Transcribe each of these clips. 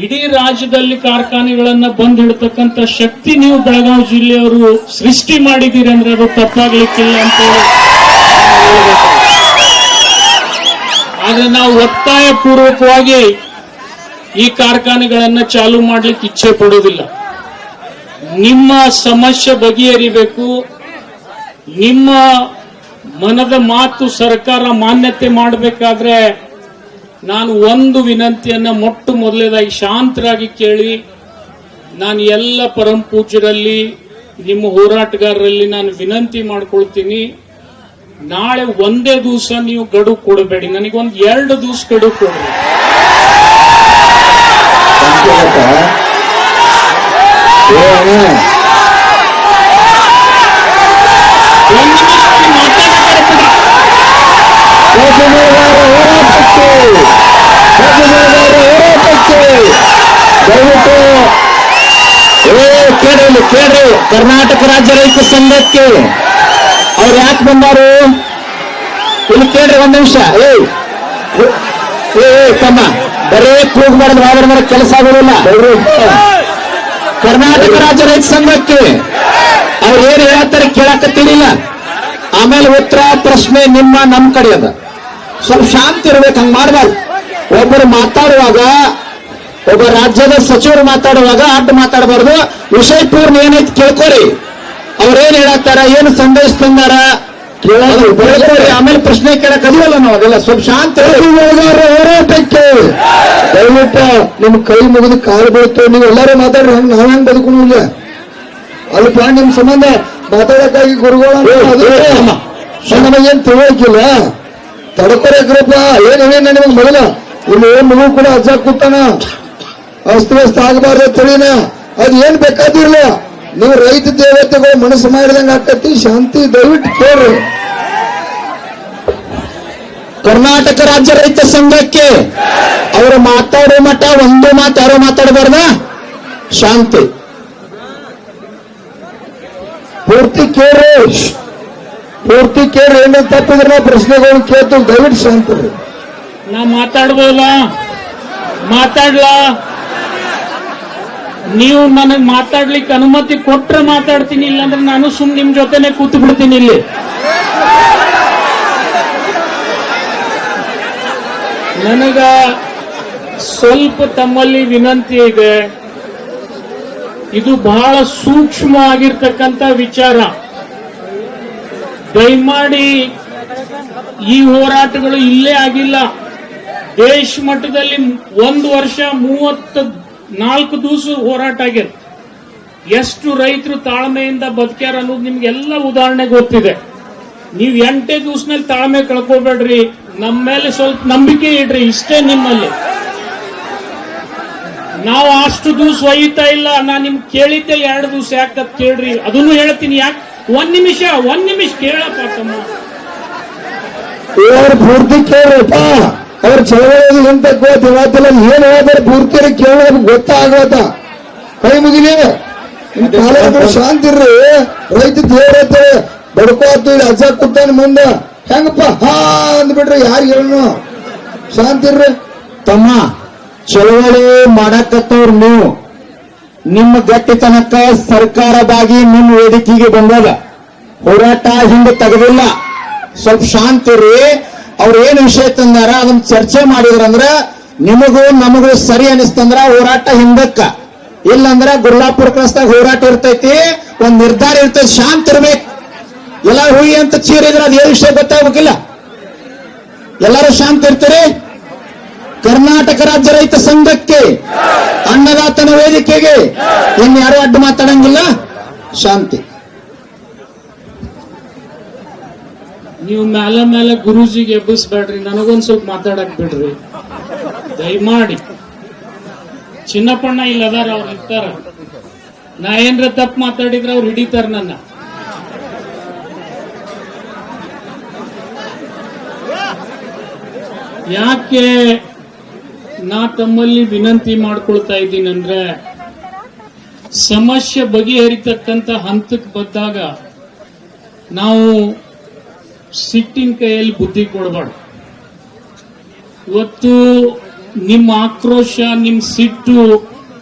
ಇಡೀ ರಾಜ್ಯದಲ್ಲಿ ಕಾರ್ಖಾನೆಗಳನ್ನ ಬಂದ್ ಹಿಡ್ತಕ್ಕಂಥ ಶಕ್ತಿ ನೀವು ಬೆಳಗಾವಿ ಜಿಲ್ಲೆಯವರು ಸೃಷ್ಟಿ ಮಾಡಿದ್ದೀರಿ ಅಂದ್ರೆ ಅದು ತಪ್ಪಾಗ್ಲಿಕ್ಕಿಲ್ಲ ಅಂತ ಆದ್ರೆ ನಾವು ಒತ್ತಾಯ ಪೂರ್ವಕವಾಗಿ ಈ ಕಾರ್ಖಾನೆಗಳನ್ನ ಚಾಲೂ ಮಾಡ್ಲಿಕ್ಕೆ ಇಚ್ಛೆ ಪಡೋದಿಲ್ಲ. ನಿಮ್ಮ ಸಮಸ್ಯೆ ಬಗೆಹರಿಬೇಕು. ನಿಮ್ಮ ಮನದ ಮಾತು ಸರ್ಕಾರ ಮಾನ್ಯತೆ ಮಾಡಬೇಕಾದ್ರೆ ನಾನು ಒಂದು ವಿನಂತಿಯನ್ನ ಮೊಟ್ಟ ಮೊದಲೇದಾಗಿ ಶಾಂತರಾಗಿ ಕೇಳಿ, ನಾನು ಎಲ್ಲ ಪರಂ ಪೂಜ್ಯರಲ್ಲಿ ನಿಮ್ಮ ಹೋರಾಟಗಾರರಲ್ಲಿ ನಾನು ವಿನಂತಿ ಮಾಡ್ಕೊಳ್ತೀನಿ, ನಾಳೆ ಒಂದೇ ದಿವಸ ನೀವು ಗಡುವು ಕೊಡಬೇಡಿ, ನನಗೊಂದು 2 ದಿವಸ ಗಡುವು ಕೊಡ್ರಿ. ಕೇಳ್ರಿ, ಕರ್ನಾಟಕ ರಾಜ್ಯ ರೈತ ಸಂಘಕ್ಕೆ ಅವ್ರು ಯಾಕೆ ಬಂದಾರು ಇಲ್ಲಿ ಕೇಳ್ರಿ. 1 ನಿಮಿಷ. ತಮ್ಮ ಬರೇ ಕೂಗ್ ಮಾಡಿದ್ರೆ ಕೆಲಸ ಆಗೋದಿಲ್ಲ. ಕರ್ನಾಟಕ ರಾಜ್ಯ ರೈತ ಸಂಘಕ್ಕೆ ಅವ್ರು ಏನ್ ಹೇಳ್ತಾರೆ ಕೇಳಕತ್ತೀನಿಲ್ಲ. ಆಮೇಲೆ ಉತ್ತರ ಪ್ರಶ್ನೆ ನಮ್ಮ ಕಡೆ ಅದ. ಸ್ವಲ್ಪ ಶಾಂತಿ ಇರ್ಬೇಕು, ಹಂಗ ಮಾಡ್ಬಾರ್ದು. ಒಬ್ಬರು ಮಾತಾಡುವಾಗ, ಒಬ್ಬ ರಾಜ್ಯದ ಸಚಿವರು ಮಾತಾಡುವಾಗ ಅಡ್ಡ ಮಾತಾಡಬಾರ್ದು. ವಿಷಯ ಪೂರ್ಣ ಏನೈತಿ ಕೇಳ್ಕೊರಿ. ಅವ್ರೇನ್ ಹೇಳತ್ತಾರ, ಏನು ಸಂದೇಶ ತಂದಾರ ಕೇಳ್ಕೊರಿ. ಆಮೇಲೆ ಪ್ರಶ್ನೆ ಕೇಳಕ್ ಅದಿವಲ್ಲ ನಾವು, ಅದೆಲ್ಲ ಸ್ವಲ್ಪ ಶಾಂತಿ ಹೋರಾಟಕ್ಕೆ ದಯವಿಟ್ಟು ನಿಮ್ ಕೈ ಮುಗಿದು ಕಾಲು ಬೀಳ್ತು. ನೀವು ಎಲ್ಲರೂ ಮಾತಾಡ್ರಿ, ಹಂಗ ನಾವ್ ಹೆಂಗ್ ಬದುಕುದಿಲ್ಲ ಅಲ್ಪ. ನಿಮ್ ಸಂಬಂಧ ಮಾತಾಡಕ್ಕಾಗಿ ಗುರುಗಳು ನಮಗೇನ್ ತಿಳುವಳಿಕಿಲ್ಲ. ತಡ್ಕೊರಕ್ರಪ್ಪ ಏನ್ ನಿಮಗ್ ಮೊದಲ ಇಲ್ಲಿ ಏನ್ ಮಗು ಕೂಡ ಅಜ್ಜ ಕೂತಾನ, ಅಸ್ತವ್ಯಸ್ತ ಆಗಬಾರ್ದು ತಿಳಿನ. ಅದ್ ಏನ್ ಬೇಕಾದಿರ್ಲ, ನೀವು ರೈತ ದೇವತೆಗಳು ಮನಸ್ಸು ಮಾಡಿದಂಗ ಆಗ್ತತಿ. ಶಾಂತಿ ದಯವಿಟ್ಟು ಕೇಳ್ರಿ. ಕರ್ನಾಟಕ ರಾಜ್ಯ ರೈತ ಸಂಘಕ್ಕೆ ಅವರು ಮಾತಾಡೋ ಮಟ್ಟ ಒಂದು ಮಾತು ಯಾರೋ ಮಾತಾಡಬಾರ್ದ. ಶಾಂತಿ ಪೂರ್ತಿ ಕೇಳ್ರಿ, ಪೂರ್ತಿ ಕೇಳ್ರಿ. ಏನ ತಪ್ಪಿದ್ರೆ ನಾವು ಪ್ರಶ್ನೆಗಳು ಕೇಳ್ತೀವಿ. ದಯವಿಟ್ಟು ಶಾಂತಿ. ನಾ ಮಾತಾಡ್ಬೋದಾ? ಮಾತಾಡ್ಲಾ? ನೀವು ನನಗ್ ಮಾತಾಡ್ಲಿಕ್ಕೆ ಅನುಮತಿ ಕೊಟ್ರೆ ಮಾತಾಡ್ತೀನಿ, ಇಲ್ಲಾಂದ್ರೆ ನಾನು ನಿಮ್ ಜೊತೆನೆ ಕೂತು ಬಿಡ್ತೀನಿ ಇಲ್ಲಿ. ನನಗ ಸ್ವಲ್ಪ ತಮ್ಮಲ್ಲಿ ವಿನಂತಿ ಇದೆ. ಇದು ಬಹಳ ಸೂಕ್ಷ್ಮ ಆಗಿರ್ತಕ್ಕಂಥ ವಿಚಾರ. ದಯಮಾಡಿ ಈ ಹೋರಾಟಗಳು ಇಲ್ಲೇ ಆಗಿಲ್ಲ. ದೇಶ ಮಟ್ಟದಲ್ಲಿ 1 ವರ್ಷ 34 ದಿವಸ ಹೋರಾಟ ಆಗ್ಯದ. ಎಷ್ಟು ರೈತರು ತಾಳ್ಮೆಯಿಂದ ಬದುಕ್ಯಾರ ಅನ್ನೋದು ನಿಮ್ಗೆಲ್ಲ ಉದಾಹರಣೆ ಗೊತ್ತಿದೆ. ನೀವು 8 ದಿವಸನಲ್ಲಿ ತಾಳ್ಮೆ ಕಳ್ಕೋಬೇಡ್ರಿ. ನಮ್ಮ ಮೇಲೆ ಸ್ವಲ್ಪ ನಂಬಿಕೆ ಇಡ್ರಿ, ಇಷ್ಟೇ ನಿಮ್ಮಲ್ಲಿ. ನಾವು ಅಷ್ಟು ದಿವಸ ಒಯ್ತಾ ಇಲ್ಲ. ನಾನು ನಿಮ್ಗೆ ಕೇಳಿದ್ದೆ 2 ದಿವಸ ಯಾಕಂತ ಕೇಳ್ರಿ, ಅದನ್ನು ಹೇಳ್ತೀನಿ. ಯಾಕೆ 1 ನಿಮಿಷ ಕೇಳಪ್ಪ ತಮ್ಮ. ಪೂರ್ತಿ ಕೇಳ್ರಪ್ಪ. ಅವ್ರ ಚಳವಳಿ ಎಂತ ಗೊತ್ತಿಲ್ಲ, ಏನ್ ಹೇಳಿದ್ರೆ ಪೂರ್ತಿ ಕೇಳೋದು ಗೊತ್ತಾಗತ್ತ. ಕೈ ಮುಗಿಲಿ, ಶಾಂತಿ ಇರ್ರಿ. ರೈತ ದೇವ್ರೈತೆ ಬಡ್ಕೋತು ಅಜ್ಜ ಕೂತಾನ ಮುಂದ ಹೆಂಗಪ್ಪ ಹಾ ಅಂದ್ಬಿಟ್ರಿ, ಯಾರು ಹೇಳನು? ಶಾಂತಿ ಇರ್ರಿ. ತಮ್ಮ ಚಳವಳಿ ಮಾಡಕತ್ತವ್ರು ನೀವು, ನಿಮ್ಮ ಗಟ್ಟಿತನಕ್ಕ ಸರ್ಕಾರದಾಗಿ ನಿಮ್ಮ ವೇದಿಕೆಗೆ ಬಂದಾಗ ಹೋರಾಟ ಹಿಂದೆ ತೆಗೆದಿಲ್ಲ. ಸ್ವಲ್ಪ ಶಾಂತಿ ಇರ್ರಿ. ಅವ್ರು ಏನ್ ವಿಷಯ ತಂದಾರ ಅದನ್ನ ಚರ್ಚೆ ಮಾಡಿದ್ರಂದ್ರ ನಿಮಗೂ ನಮಗೂ ಸರಿ ಅನಿಸ್ತಂದ್ರ ಹೋರಾಟ ಹಿಂದಕ್ಕ, ಇಲ್ಲಂದ್ರ ಗುರ್ಲಾಪುರ ಕ್ರಸ್ತಾಗ ಹೋರಾಟ ಇರ್ತೈತಿ, ಒಂದ್ ನಿರ್ಧಾರ ಇರ್ತೈತಿ. ಶಾಂತಿ ಇರ್ಬೇಕು. ಎಲ್ಲ ಹುಯಿ ಅಂತ ಚೀರಿದ್ರೆ ಅದೇ ವಿಷಯ ಗೊತ್ತಾಗ್ಬೇಕಿಲ್ಲ. ಎಲ್ಲರೂ ಶಾಂತಿ ಇರ್ತೀರಿ. ಕರ್ನಾಟಕ ರಾಜ್ಯ ರೈತ ಸಂಘಕ್ಕೆ, ಅನ್ನದಾತನ ವೇದಿಕೆಗೆ ಇನ್ಯಾರು ಅಡ್ಡ ಮಾತಾಡಂಗಿಲ್ಲ. ಶಾಂತಿ. ನೀವು ಮೇಲೆ ಗುರೂಜಿಗೆ ಎಬ್ಬಿಸ್ಬೇಡ್ರಿ, ನನಗೊಂದ್ ಸ್ವಲ್ಪ ಮಾತಾಡಕ್ ಬಿಡ್ರಿ ದಯಮಾಡಿ. ಚಿನ್ನಪ್ಪಣ್ಣ ಇಲ್ಲ ಅದಾರ, ಅವ್ರು ಇರ್ತಾರ. ನಾ ಏನ್ರ ತಪ್ಪು ಮಾತಾಡಿದ್ರೆ ಅವ್ರು ಹಿಡಿತಾರ ನನ್ನ. ಯಾಕೆ ನಾ ತಮ್ಮಲ್ಲಿ ವಿನಂತಿ ಮಾಡ್ಕೊಳ್ತಾ ಇದ್ದೀನಂದ್ರೆ, ಸಮಸ್ಯೆ ಬಗೆಹರಿತಕ್ಕಂಥ ಹಂತಕ್ಕೆ ಬಂದಾಗ ನಾವು ಸಿಟ್ಟಿನ ಕೈಯಲ್ಲಿ ಬುದ್ಧಿ ಕೊಡಬಾರ್ದು. ಇವತ್ತು ನಿಮ್ಮ ಆಕ್ರೋಶ, ನಿಮ್ಮ ಸಿಟ್ಟು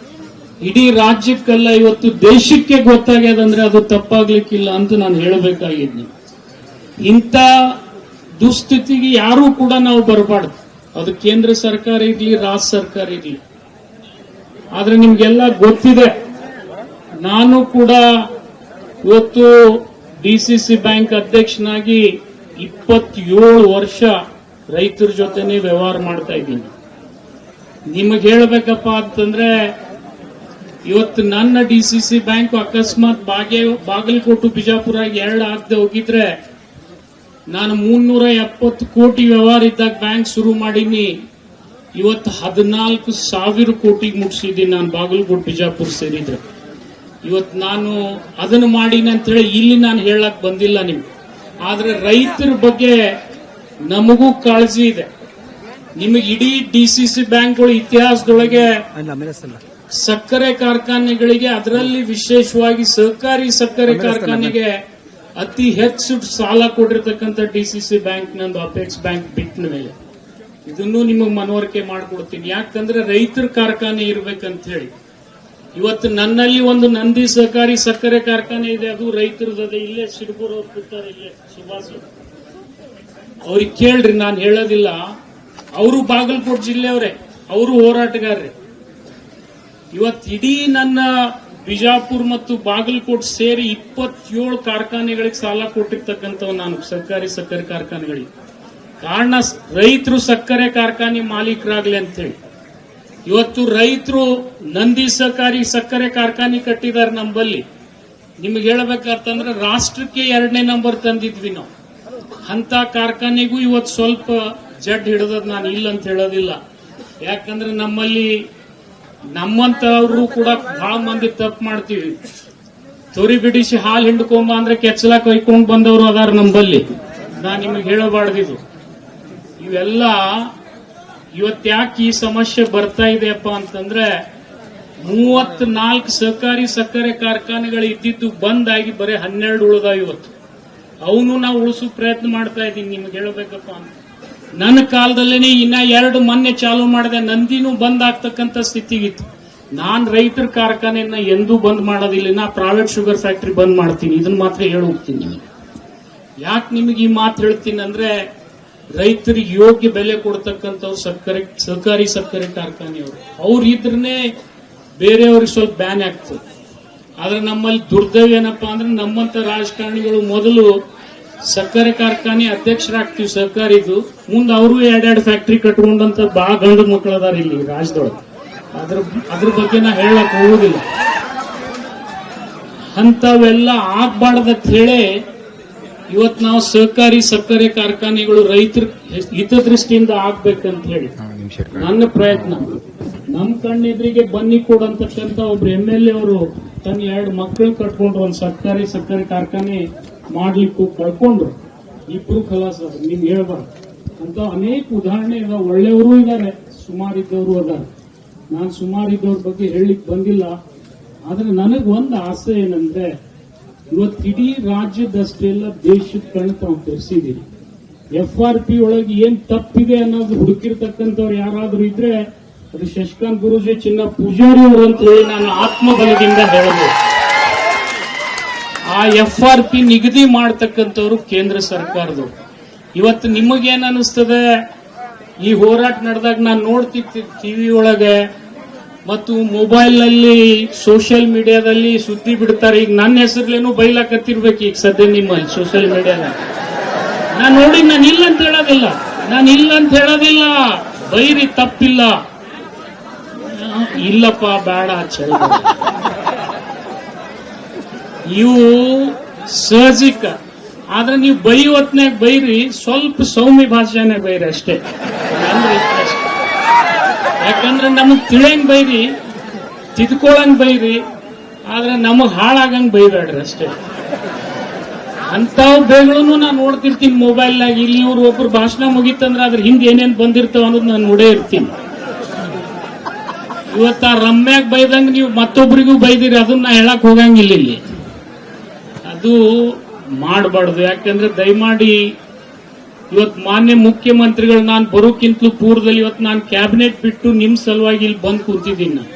ಇಡೀ ರಾಜ್ಯಕ್ಕಲ್ಲ ಇವತ್ತು ದೇಶಕ್ಕೆ ಗೊತ್ತಾಗ್ಯದಂದ್ರೆ ಅದು ತಪ್ಪಾಗ್ಲಿಕ್ಕಿಲ್ಲ ಅಂತ ನಾನು ಹೇಳಬೇಕಾಗಿದ್ದೆ. ಇಂಥ ದುಸ್ಥಿತಿಗೆ ಯಾರೂ ಕೂಡ ನಾವು ಬರಬಾರ್ದು. ಅದು ಕೇಂದ್ರ ಸರ್ಕಾರ ಇರ್ಲಿ, ರಾಜ್ಯ ಸರ್ಕಾರ ಇರ್ಲಿ. ಆದ್ರೆ ನಿಮ್ಗೆಲ್ಲ ಗೊತ್ತಿದೆ, ನಾನು ಕೂಡ ಇವತ್ತು ಡಿಸಿಸಿ ಬ್ಯಾಂಕ್ ಅಧ್ಯಕ್ಷನಾಗಿ 27 ವರ್ಷ ರೈತರ ಜೊತೆನೆ ವ್ಯವಹಾರ ಮಾಡ್ತಾ ಇದ್ದೀನಿ. ನಿಮಗೆ ಹೇಳಬೇಕಪ್ಪ ಅಂತಂದ್ರೆ, ಇವತ್ತು ನನ್ನ ಡಿಸಿಸಿ ಬ್ಯಾಂಕ್ ಅಕಸ್ಮಾತ್ ಬಾಗಲಕೋಟೆ ಬಿಜಾಪುರ 2 ಆಗದೆ ಹೋಗಿದ್ರೆ, ನಾನು 370 ಕೋಟಿ ವ್ಯವಹಾರ ಇದ್ದಾಗ ಬ್ಯಾಂಕ್ ಶುರು ಮಾಡೀನಿ. ಇವತ್ತು 14,000 ಕೋಟಿಗೆ ಮುಗಿಸಿದ್ದೀನಿ ನಾನು ಬಾಗಲಕೋಟೆ ಬಿಜಾಪುರ ಸೇರಿದ್ರೆ. ಇವತ್ತು ನಾನು ಅದನ್ನು ಮಾಡೀನಿ ಅಂತ ಹೇಳಿ ಇಲ್ಲಿ ನಾನು ಹೇಳಕ್ ಬಂದಿಲ್ಲ ನಿಮ್ಗೆ. ಆದ್ರೆ ರೈತರ ಬಗ್ಗೆ ನಮಗೂ ಕಾಳಜಿ ಇದೆ. ನಿಮಗೆ ಇಡೀ ಡಿಸಿಸಿ ಬ್ಯಾಂಕ್ಗಳ ಇತಿಹಾಸದೊಳಗೆ ಸಕ್ಕರೆ ಕಾರ್ಖಾನೆಗಳಿಗೆ, ಅದರಲ್ಲಿ ವಿಶೇಷವಾಗಿ ಸಹಕಾರಿ ಸಕ್ಕರೆ ಕಾರ್ಖಾನೆಗೆ ಅತಿ ಹೆಚ್ಚು ಸಾಲ ಕೊಟ್ಟಿರ್ತಕ್ಕಂಥ ಡಿಸಿಸಿ ಬ್ಯಾಂಕ್ ನಂದು ಅಪೆಕ್ಸ್ ಬ್ಯಾಂಕ್ ಬಿಟ್ಟ ಮೇಲೆ. ಇದನ್ನು ನಿಮಗೆ ಮನವರಿಕೆ ಮಾಡಿಕೊಡ್ತೀನಿ. ಯಾಕಂದ್ರೆ ರೈತರ ಕಾರ್ಖಾನೆ ಇರ್ಬೇಕಂತ ಹೇಳಿ. ಇವತ್ತು ನನ್ನಲ್ಲಿ ಒಂದು ನಂದಿ ಸಹಕಾರಿ ಸಕ್ಕರೆ ಕಾರ್ಖಾನೆ ಇದೆ, ಅದು ರೈತರದೇ. ಇಲ್ಲೇ ಸಿರ್ಬೂರ್ ಅವ್ರು ಕೂತಾರೆ, ಇಲ್ಲೇ ಸುಭಾಷ್ ಅವ್ರಿಗೆ ಕೇಳ್ರಿ, ನಾನು ಹೇಳೋದಿಲ್ಲ. ಅವರು ಬಾಗಲಕೋಟೆ ಜಿಲ್ಲೆಯವರೇ, ಅವರು ಹೋರಾಟಗಾರರೇ. ಇವತ್ತು ಇಡೀ ನನ್ನ ಬಿಜಾಪುರ ಮತ್ತು ಬಾಗಲಕೋಟೆ ಸೇರಿ 27 ಕಾರ್ಖಾನೆಗಳಿಗೆ ಸಾಲ ಕೊಟ್ಟಿರ್ತಕ್ಕಂಥವು ನಾನು, ಸರ್ಕಾರಿ ಸಕ್ಕರೆ ಕಾರ್ಖಾನೆಗಳಿಗೆ. ಕಾರಣ ರೈತರು ಸಕ್ಕರೆ ಕಾರ್ಖಾನೆ ಮಾಲೀಕರಾಗ್ಲಿ ಅಂತ ಹೇಳಿ. ಇವತ್ತು ರೈತರು ನಂದಿ ಸಹಕಾರಿ ಸಕ್ಕರೆ ಕಾರ್ಖಾನೆ ಕಟ್ಟಿದ್ದಾರೆ ನಮ್ಮಲ್ಲಿ. ನಿಮ್ಗೆ ಹೇಳಬೇಕಂತಂದ್ರೆ ರಾಷ್ಟ್ರಕ್ಕೆ 2ನೇ ನಂಬರ್ ತಂದಿದ್ವಿ ನಾವು. ಅಂತ ಕಾರ್ಖಾನೆಗೂ ಇವತ್ತು ಸ್ವಲ್ಪ ಜಡ್ ಹಿಡಿದದ್. ನಾನು ಇಲ್ಲ ಅಂತ ಹೇಳೋದಿಲ್ಲ. ಯಾಕಂದ್ರೆ ನಮ್ಮಲ್ಲಿ ನಮ್ಮಂತವ್ರು ಕೂಡ ಬಹಳ ಮಂದಿ ತಪ್ಪು ಮಾಡ್ತೀವಿ. ತೊರಿ ಬಿಡಿಸಿ ಹಾಲು ಹಿಂಡ್ಕೊಂಬ ಅಂದ್ರೆ ಕೆಚ್ಚಲ ಕೈಕೊಂಡ್ ಬಂದವರು ಅದಾರ ನಮ್ಮಲ್ಲಿ. ನಾನು ನಿಮಗೆ ಹೇಳಬಾರ್ದಿದು. ಇವೆಲ್ಲ ಇವತ್ತ್ಯಾಕೆ ಈ ಸಮಸ್ಯೆ ಬರ್ತಾ ಇದೆಯಪ್ಪ ಅಂತಂದ್ರೆ, 34 ಸಹಕಾರಿ ಸಕ್ಕರೆ ಕಾರ್ಖಾನೆಗಳು ಇದ್ದಿದ್ದು ಬಂದಾಗಿ ಬರೀ 12 ಉಳಿದಾವ ಇವತ್ತು. ಅವನು ನಾವು ಉಳಿಸೋ ಪ್ರಯತ್ನ ಮಾಡ್ತಾ ಇದ್ದೀನಿ. ನಿಮ್ಗೆ ಹೇಳಬೇಕಪ್ಪ ಅಂತ, ನನ್ನ ಕಾಲದಲ್ಲೇನೆ ಇನ್ನ 2 ಮೊನ್ನೆ ಚಾಲೂ ಮಾಡಿದೆ. ನಂದಿನೂ ಬಂದ್ ಆಗ್ತಕ್ಕಂಥ ಸ್ಥಿತಿಗಿತ್ತು. ನಾನ್ ರೈತರ ಕಾರ್ಖಾನೆಯನ್ನ ಎಂದೂ ಬಂದ್ ಮಾಡೋದಿಲ್ಲ. ನಾ ಪ್ರೈವೇಟ್ ಶುಗರ್ ಫ್ಯಾಕ್ಟರಿ ಬಂದ್ ಮಾಡ್ತೀನಿ. ಇದನ್ನ ಮಾತ್ರ ಹೇಳಿ ಹೋಗ್ತೀನಿ ನಿಮಗೆ. ಯಾಕೆ ನಿಮಗೆ ಈ ಮಾತು ಹೇಳ್ತೀನಿ ಅಂದ್ರೆ, ರೈತರಿಗೆ ಯೋಗ್ಯ ಬೆಲೆ ಕೊಡ್ತಕ್ಕಂಥವ್ರು ಸಹಕಾರಿ ಸಕ್ಕರೆ ಕಾರ್ಖಾನೆಯವರು. ಅವ್ರು ಇದ್ರನ್ನೇ ಬೇರೆಯವ್ರಿಗೆ ಸ್ವಲ್ಪ ಬ್ಯಾನ್ ಆಗ್ತದೆ. ಆದ್ರೆ ನಮ್ಮಲ್ಲಿ ದುರ್ದೈವ ಏನಪ್ಪಾ ಅಂದ್ರೆ, ನಮ್ಮಂತ ರಾಜಕಾರಣಿಗಳು ಮೊದಲು ಸಕ್ಕರೆ ಕಾರ್ಖಾನೆ ಅಧ್ಯಕ್ಷರಾಗ್ತೀವಿ ಸಹಕಾರಿದು, ಮುಂದೆ ಅವರು 2 ಫ್ಯಾಕ್ಟರಿ ಕಟ್ಕೊಂಡಂತ ಬಹಳ ಗಂಡು ಮಕ್ಕಳದಾರ ಇಲ್ಲಿ ರಾಜ್ಯದೊಳಗೆ. ಅದ್ರ ಬಗ್ಗೆ ನಾ ಹೇಳಕ್ ಹೋಗುದಿಲ್ಲ. ಅಂತವೆಲ್ಲ ಆಗ್ಬಾರ್ದಂತ ಹೇಳಿ ಇವತ್ತು ನಾವು ಸಹಕಾರಿ ಸಕ್ಕರೆ ಕಾರ್ಖಾನೆಗಳು ರೈತರ ಹಿತದೃಷ್ಟಿಯಿಂದ ಆಗ್ಬೇಕಂತ ಹೇಳಿ ನನ್ನ ಪ್ರಯತ್ನ. ನಮ್ಮ ಕಣ್ಣೆದ್ರಿಗೆ ಬನ್ನಿ ಕೊಡಂತಕ್ಕಂಥ ಒಬ್ರು MLA ಅವರು ತನ್ನ 2 ಮಕ್ಕಳು ಕಟ್ಕೊಂಡ್ರು. ಒಂದು ಸಕ್ಕರೆ ಕಾರ್ಖಾನೆ ಮಾಡ್ಲಿಕ್ಕೂ ಕಳ್ಕೊಂಡ್ರು. 2 ಖಲಾಸ. ನಿಮ್ಗೆ ಹೇಳ್ಬಾರ್ದು ಅಂತ ಅನೇಕ ಉದಾಹರಣೆ ಇದಾವೆ. ಒಳ್ಳೆಯವರು ಇದ್ದಾರೆ, ಸುಮಾರಿದ್ದವರು ಅದಾರೆ. ನಾನು ಸುಮಾರಿದ್ದವ್ರ ಬಗ್ಗೆ ಹೇಳಲಿಕ್ಕೆ ಬಂದಿಲ್ಲ. ಆದ್ರೆ ನನಗೆ ಒಂದು ಆಸೆ ಏನಂದ್ರೆ, ಇವತ್ತು ಇಡೀ ರಾಜ್ಯದಷ್ಟೇ ಎಲ್ಲ ದೇಶದ ಕಣ್ಣು ತಾವು ತೋರಿಸಿದ್ದೀರಿ. FRP ಒಳಗೆ ಏನ್ ತಪ್ಪಿದೆ ಅನ್ನೋದು ಹುಡುಕಿರ್ತಕ್ಕಂಥವ್ರು ಯಾರಾದ್ರೂ ಇದ್ರೆ ಅದು ಶಶಿಕಾಂತ್ ಗುರೂಜಿ, ಚಿನ್ನ ಪೂಜಾರಿ ಅವರು ಅಂತ ಹೇಳಿ ನಾನು ಆತ್ಮಬಲದಿಂದ ಹೇಳಬಹುದು. ಆ FRP ನಿಗದಿ ಮಾಡತಕ್ಕಂಥವ್ರು ಕೇಂದ್ರ ಸರ್ಕಾರದವರು. ಇವತ್ತು ನಿಮಗೇನ್ ಅನಿಸ್ತದೆ, ಈ ಹೋರಾಟ ನಡೆದಾಗ ನಾನು ನೋಡ್ತಿದ್ದೆ ಟಿವಿ ಒಳಗೆ ಮತ್ತು ಮೊಬೈಲ್ ನಲ್ಲಿ, ಸೋಷಿಯಲ್ ಮೀಡಿಯಾದಲ್ಲಿ ಸುದ್ದಿ ಬಿಡ್ತಾರೆ. ಈಗ ನನ್ನ ಹೆಸರ್ಲೇನು ಬೈಲಾಕತ್ತಿರ್ಬೇಕು ಈಗ ಸದ್ಯ ನಿಮ್ಮಲ್ಲಿ ಸೋಷಿಯಲ್ ಮೀಡಿಯಾದ. ನಾನು ನೋಡಿ, ನಾನು ಇಲ್ಲ ಅಂತ ಹೇಳೋದಿಲ್ಲ. ಬೈರಿ, ತಪ್ಪಿಲ್ಲ. ಇಲ್ಲಪ್ಪ ಬೇಡ ಚಳಿ. ಇವು ಸಹಜಿಕ. ಆದ್ರೆ ನೀವು ಬೈವತ್ನಾಗ ಬೈರಿ, ಸ್ವಲ್ಪ ಸೌಮ್ಯ ಭಾಷೆನಾಗ ಬೈರಿ ಅಷ್ಟೇ. ಯಾಕಂದ್ರೆ ನಮಗ್ ತಿಳಿಯಂಗ್ ಬೈರಿ, ತಿದ್ಕೊಳ್ಳಂಗ್ ಬೈರಿ, ಆದ್ರೆ ನಮಗ್ ಹಾಳಾಗಂಗ್ ಬೈಬೇಡ್ರಿ ಅಷ್ಟೇ. ಅಂತಾವ್ ಬೇಗಳನ್ನು ನಾನು ನೋಡ್ತಿರ್ತೀನಿ ಮೊಬೈಲ್ನಾಗ. ಇಲ್ಲಿ ಇವ್ರು ಒಬ್ರು ಭಾಷಣ ಮುಗಿತಂದ್ರೆ ಅದ್ರ ಹಿಂದೆ ಏನೇನ್ ಬಂದಿರ್ತಾವ ಅನ್ನೋದು ನಾನು ನೋಡೇ ಇರ್ತೀನಿ. ಇವತ್ತ ಆ ರಮ್ಯಾಗ ಬೈದಂಗ ನೀವು ಮತ್ತೊಬ್ರಿಗೂ ಬೈದಿರಿ, ಅದನ್ನ ಹೇಳಕ್ ಹೋಗಂಗಿಲ್ಲ ಇಲ್ಲಿ. ಅದು ಮಾಡಬಾರ್ದು. ಯಾಕಂದ್ರೆ ದಯಮಾಡಿ ಇವತ್ತು ಮಾನ್ಯ ಮುಖ್ಯಮಂತ್ರಿಗಳು ನಾನು ಬರೋಕ್ಕಿಂತಲೂ ಪೂರ್ವದಲ್ಲಿ ಇವತ್ತು ನಾನು ಕ್ಯಾಬಿನೆಟ್ ಬಿಟ್ಟು ನಿಮ್ ಸಲುವಾಗಿ ಇಲ್ಲಿ ಬಂದು ಕೂತಿದ್ದೀನಿ ನಾನು.